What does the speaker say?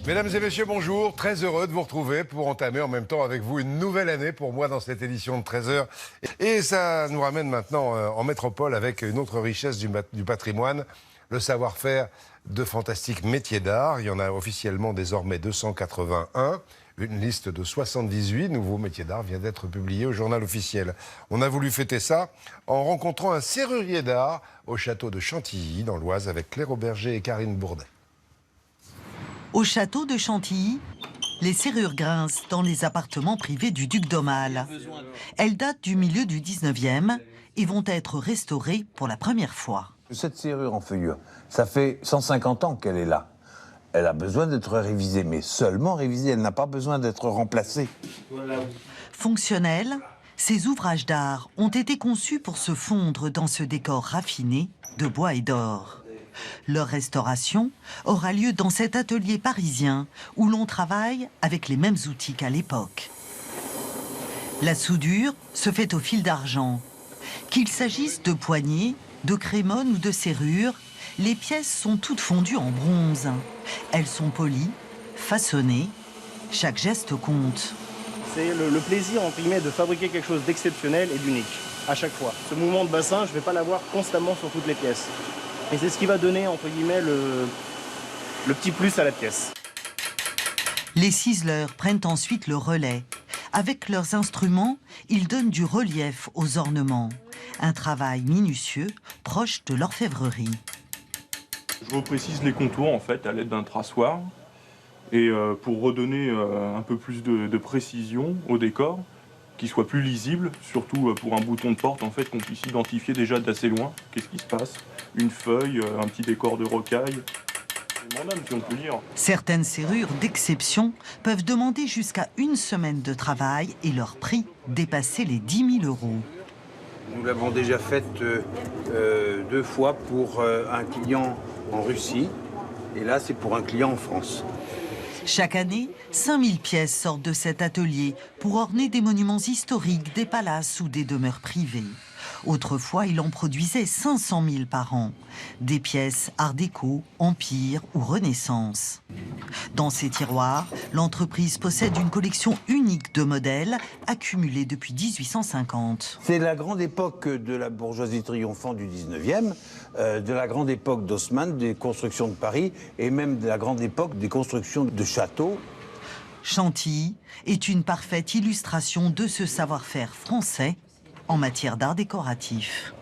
Mesdames et messieurs, bonjour. Très heureux de vous retrouver pour entamer en même temps avec vous une nouvelle année pour moi dans cette édition de 13h. Et ça nous ramène maintenant en métropole avec une autre richesse du patrimoine, le savoir-faire de fantastiques métiers d'art. Il y en a officiellement désormais 281. Une liste de 78 nouveaux métiers d'art vient d'être publiée au journal officiel. On a voulu fêter ça en rencontrant un serrurier d'art au château de Chantilly, dans l'Oise, avec Claire Auberger et Karine Bourdet. Au château de Chantilly, les serrures grincent dans les appartements privés du duc d'Aumale. Elles datent du milieu du 19e et vont être restaurées pour la première fois. Cette serrure en feuillure, ça fait 150 ans qu'elle est là. Elle a besoin d'être révisée, mais seulement révisée, elle n'a pas besoin d'être remplacée. Fonctionnels, ces ouvrages d'art ont été conçus pour se fondre dans ce décor raffiné de bois et d'or. Leur restauration aura lieu dans cet atelier parisien où l'on travaille avec les mêmes outils qu'à l'époque. La soudure se fait au fil d'argent. Qu'il s'agisse de poignées, de crémones ou de serrures, les pièces sont toutes fondues en bronze. Elles sont polies, façonnées, chaque geste compte. C'est le plaisir, entre guillemets, de fabriquer quelque chose d'exceptionnel et d'unique, à chaque fois. Ce mouvement de bassin, je ne vais pas l'avoir constamment sur toutes les pièces. Et c'est ce qui va donner, entre guillemets, le petit plus à la pièce. Les ciseleurs prennent ensuite le relais. Avec leurs instruments, ils donnent du relief aux ornements. Un travail minutieux, proche de l'orfèvrerie. Je reprécise les contours en fait à l'aide d'un traçoir et pour redonner un peu plus de précision au décor, qu'il soit plus lisible, surtout pour un bouton de porte en fait qu'on puisse identifier déjà d'assez loin. Qu'est-ce qui se passe? Une feuille, un petit décor de rocaille. C'est mon âme, si on peut dire. Certaines serrures d'exception peuvent demander jusqu'à une semaine de travail et leur prix dépasser les 10 000 €. Nous l'avons déjà faite 2 fois pour un client en Russie et là c'est pour un client en France. Chaque année, 5000 pièces sortent de cet atelier pour orner des monuments historiques, des palaces ou des demeures privées. Autrefois, il en produisait 500 000 par an. Des pièces art déco, empire ou renaissance. Dans ces tiroirs, l'entreprise possède une collection unique de modèles accumulés depuis 1850. C'est la grande époque de la bourgeoisie triomphante du 19e, de la grande époque d'Haussmann, des constructions de Paris, et même de la grande époque des constructions de châteaux. Chantilly est une parfaite illustration de ce savoir-faire français en matière d'art décoratif.